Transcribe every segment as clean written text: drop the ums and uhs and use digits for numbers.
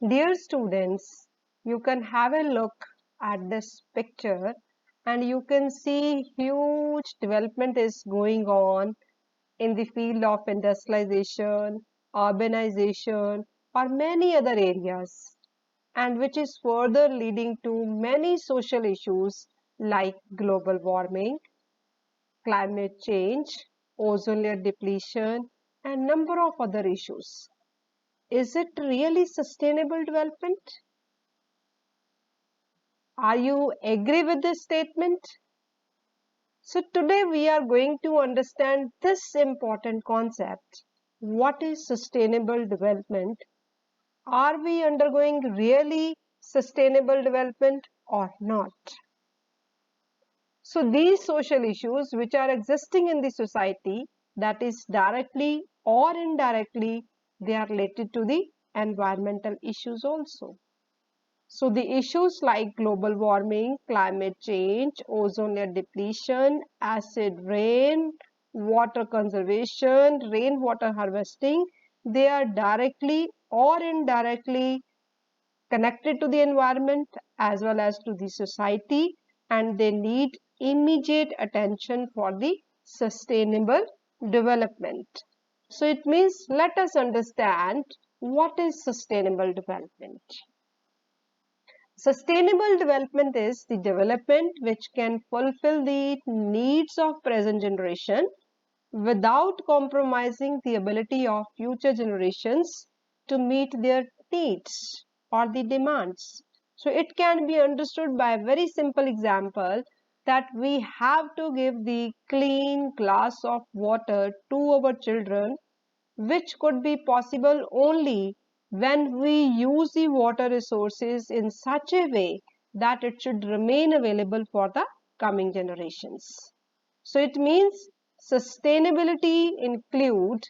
Dear students, you can have a look at this picture and you can see huge development is going on in the field of industrialization, urbanization, or many other areas, and which is further leading to many social issues like global warming, climate change, ozone layer depletion, and number of other issues. Is it really sustainable development? Are you agree with this statement? So today we are going to understand this important concept. What is sustainable development? Are we undergoing really sustainable development or not? So these social issues which are existing in the society, that is directly or indirectly, they are related to the environmental issues also. So the issues like global warming, climate change, ozone layer depletion, acid rain, water conservation, rainwater harvesting, they are directly or indirectly connected to the environment as well as to the society, and they need immediate attention for the sustainable development. So it means let us understand what is sustainable development. Sustainable development is the development which can fulfill the needs of present generation without compromising the ability of future generations to meet their needs or the demands. So it can be understood by a very simple example that we have to give the clean glass of water to our children, which could be possible only when we use the water resources in such a way that it should remain available for the coming generations. So it means sustainability include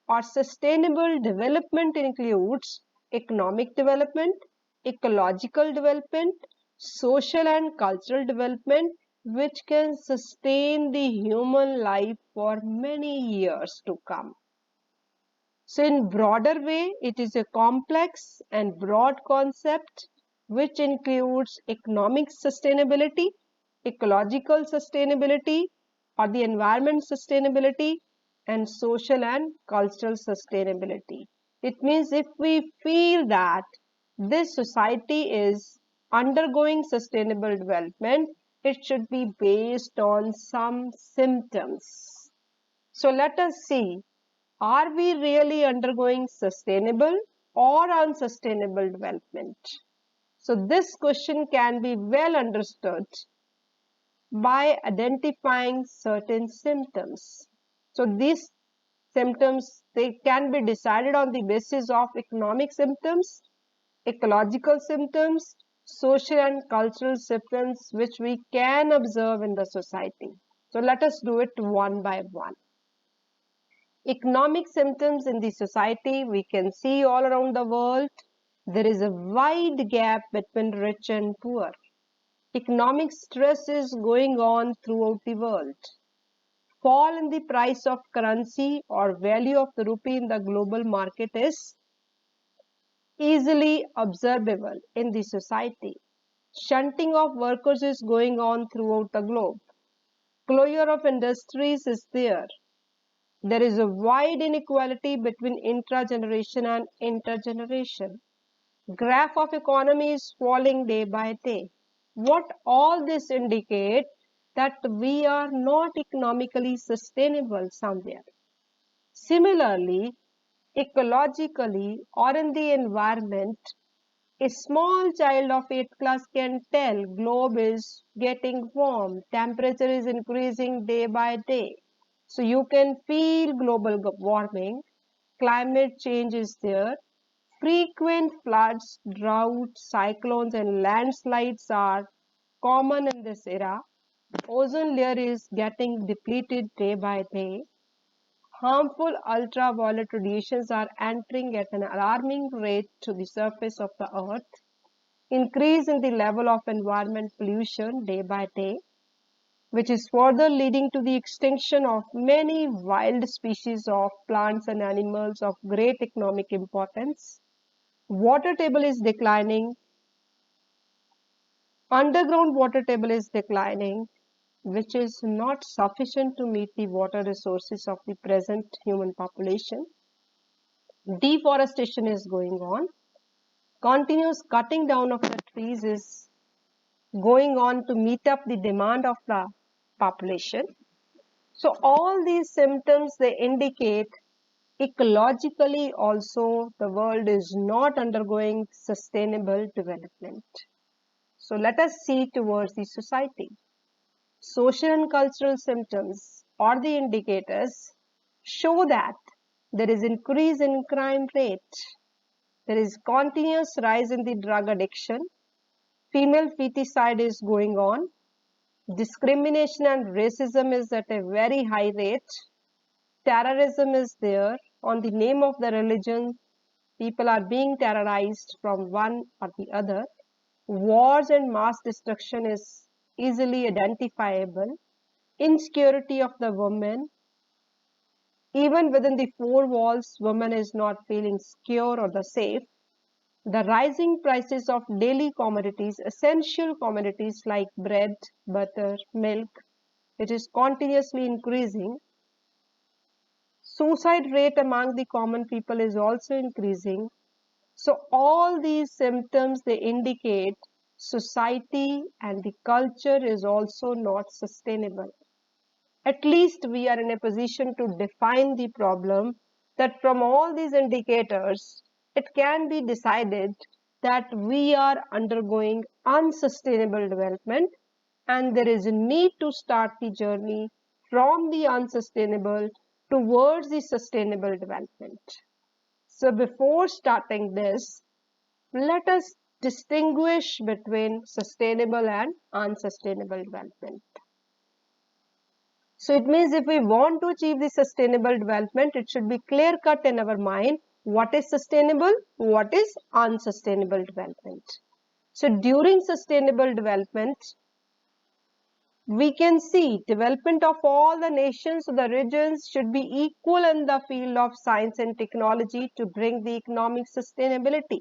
or sustainable development includes economic development, ecological development, social and cultural development, which can sustain the human life for many years to come. So in broader way, it is a complex and broad concept which includes economic sustainability, ecological sustainability or the environment sustainability, and social and cultural sustainability. It means if we feel that this society is undergoing sustainable development, it should be based on some symptoms. So let us see, are we really undergoing sustainable or unsustainable development? So this question can be well understood by identifying certain symptoms. So these symptoms, they can be decided on the basis of economic symptoms, ecological symptoms, social and cultural symptoms which we can observe in the society. So let us do it one by one. Economic symptoms in the society we can see all around the world. There is a wide gap between rich and poor. Economic stress is going on throughout the world. Fall in the price of currency or value of the rupee in the global market is easily observable in the society. Shunting of workers is going on throughout the globe. Closure of industries is there. There is a wide inequality between intra-generation and intergeneration. Graph of economy is falling day by day. What all this indicate that we are not economically sustainable somewhere. Similarly, ecologically or in the environment, a small child of 8th class can tell globe is getting warm, temperature is increasing day by day. So you can feel global warming, climate change is there, frequent floods, droughts, cyclones and landslides are common in this era. Ozone layer is getting depleted day by day. Harmful ultraviolet radiations are entering at an alarming rate to the surface of the earth. Increase in the level of environment pollution day by day, which is further leading to the extinction of many wild species of plants and animals of great economic importance. water table is declining, underground water table is declining, which is not sufficient to meet the water resources of the present human population. Deforestation is going on. Continuous cutting down of the trees is going on to meet up the demand of the population. So all these symptoms, they indicate ecologically also the world is not undergoing sustainable development. So let us see towards the society. Social and cultural symptoms or the indicators show that there is increase in crime rate, there is continuous rise in the drug addiction, female feticide is going on, discrimination and racism is at a very high rate, terrorism is there. On the name of the religion, people are being terrorized from one or the other. Wars and mass destruction is easily identifiable. Insecurity of the woman. Even within the four walls, woman is not feeling secure or the safe. The rising prices of daily commodities, essential commodities like bread, butter, milk, it is continuously increasing. Suicide rate among the common people is also increasing. So all these symptoms, they indicate society and the culture is also not sustainable. At least we are in a position to define the problem that from all these indicators, it can be decided that we are undergoing unsustainable development and there is a need to start the journey from the unsustainable towards the sustainable development. So before starting this, let us distinguish between sustainable and unsustainable development. So it means if we want to achieve the sustainable development, it should be clear cut in our mind what is sustainable, what is unsustainable development. So during sustainable development, we can see development of all the nations or the regions should be equal in the field of science and technology to bring the economic sustainability.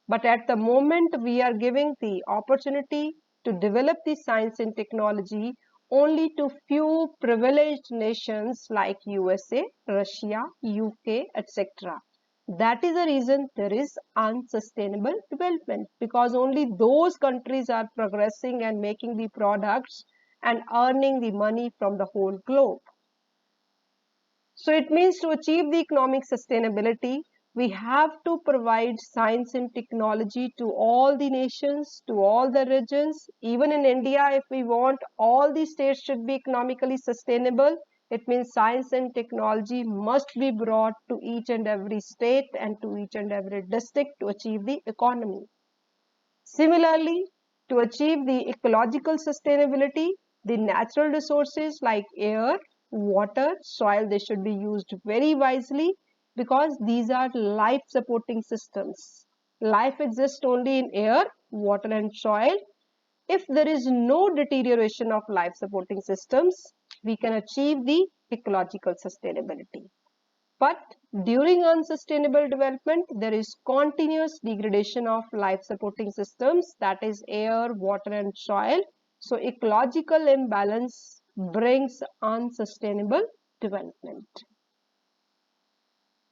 But at the moment, we are giving the opportunity to develop the science and technology only to few privileged nations like USA, Russia, UK, etc. That is the reason there is unsustainable development, because only those countries are progressing and making the products and earning the money from the whole globe. So it means to achieve the economic sustainability, we have to provide science and technology to all the nations, to all the regions. Even in India, if we want all the states should be economically sustainable, it means science and technology must be brought to each and every state and to each and every district to achieve the economy. Similarly, to achieve the ecological sustainability, the natural resources like air, water, soil, they should be used very wisely because these are life supporting systems. Life exists only in air, water and soil. If there is no deterioration of life supporting systems, we can achieve the ecological sustainability. But during unsustainable development, there is continuous degradation of life supporting systems, that is air, water and soil. So ecological imbalance brings unsustainable development.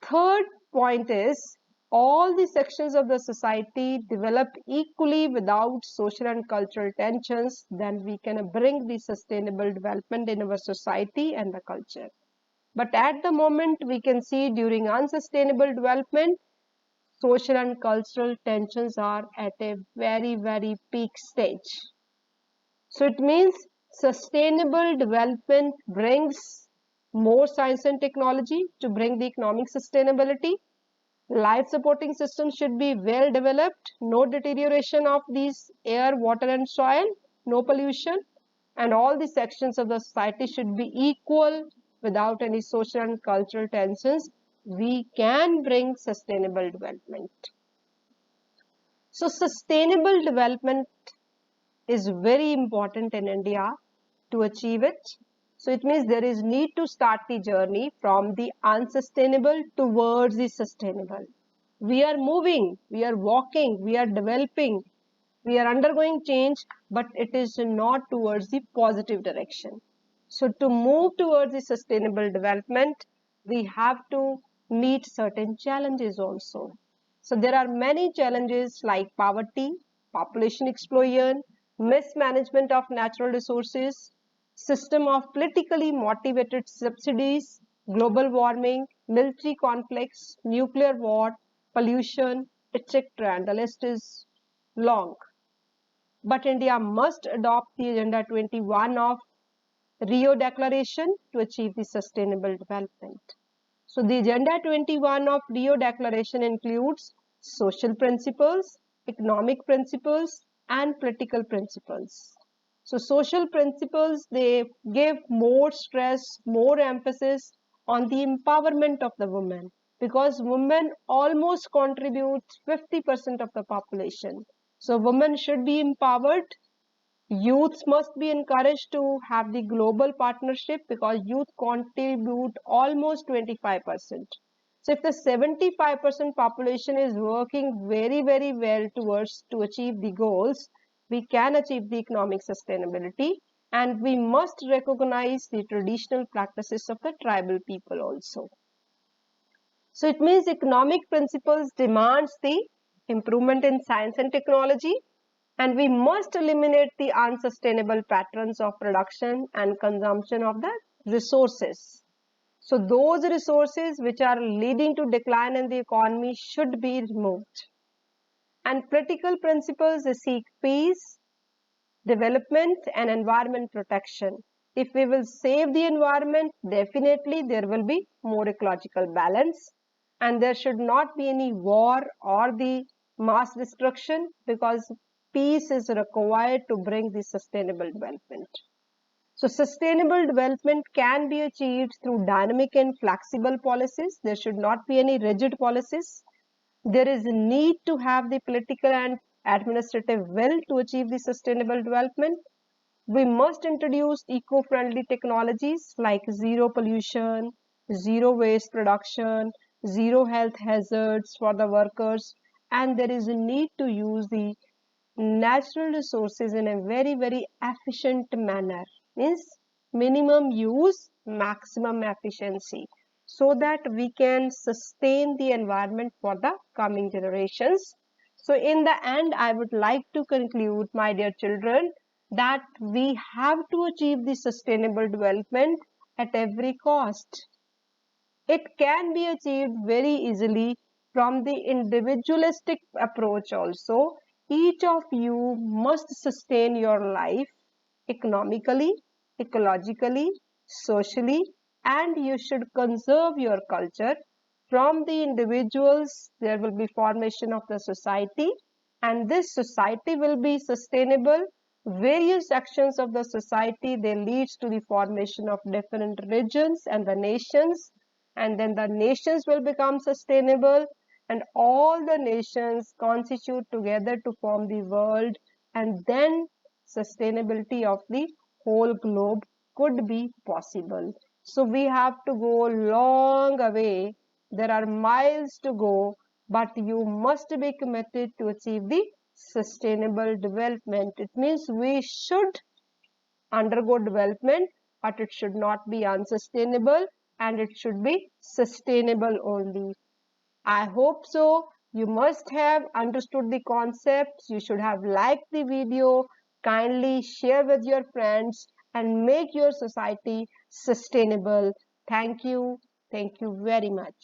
Third point is all the sections of the society develop equally without social and cultural tensions, then we can bring the sustainable development in our society and the culture. But at the moment, we can see during unsustainable development, social and cultural tensions are at a very, very peak stage. So it means sustainable development brings more science and technology to bring the economic sustainability. Life supporting systems should be well developed, no deterioration of these air, water and soil, no pollution, and all the sections of the society should be equal without any social and cultural tensions. We can bring sustainable development. So sustainable development is very important in India to achieve it. So it means there is need to start the journey from the unsustainable towards the sustainable. We are moving, we are walking, we are developing, we are undergoing change, but it is not towards the positive direction. So to move towards the sustainable development, we have to meet certain challenges also. So there are many challenges like poverty, population explosion, mismanagement of natural resources, system of politically motivated subsidies, global warming, military conflicts, nuclear war, pollution, etc. And the list is long. But India must adopt the Agenda 21 of Rio Declaration to achieve the sustainable development. So the Agenda 21 of Rio Declaration includes social principles, economic principles, and political principles. So social principles, they give more stress, more emphasis on the empowerment of the women, because women almost contribute 50% of the population. So women should be empowered. Youths must be encouraged to have the global partnership, because youth contribute almost 25%. So if the 75% population is working very, very well towards to achieve the goals, we can achieve the economic sustainability, and we must recognize the traditional practices of the tribal people also. So it means economic principles demands the improvement in science and technology, and we must eliminate the unsustainable patterns of production and consumption of the resources. So those resources which are leading to decline in the economy should be removed. And political principles seek peace, development, and environment protection. If we will save the environment, definitely there will be more ecological balance, and there should not be any war or the mass destruction, because peace is required to bring the sustainable development. So sustainable development can be achieved through dynamic and flexible policies. There should not be any rigid policies. There is a need to have the political and administrative will to achieve the sustainable development. We must introduce eco-friendly technologies like zero pollution, zero waste production, zero health hazards for the workers, and there is a need to use the natural resources in a very, very efficient manner. Means minimum use, maximum efficiency, so that we can sustain the environment for the coming generations. So in the end, I would like to conclude, my dear children, that we have to achieve the sustainable development at every cost. It can be achieved very easily from the individualistic approach also. Each of you must sustain your life economically, ecologically, socially, and you should conserve your culture. From the individuals, there will be formation of the society, and this society will be sustainable. Various actions of the society, they leads to the formation of different regions and the nations, and then the nations will become sustainable, and all the nations constitute together to form the world, and then sustainability of the whole globe could be possible. So we have to go long away. There are miles to go, but you must be committed to achieve the sustainable development. It means we should undergo development, but it should not be unsustainable, and it should be sustainable only. I hope so. You must have understood the concepts. You should have liked the video. Kindly share with your friends and make your society sustainable. Thank you. Thank you very much.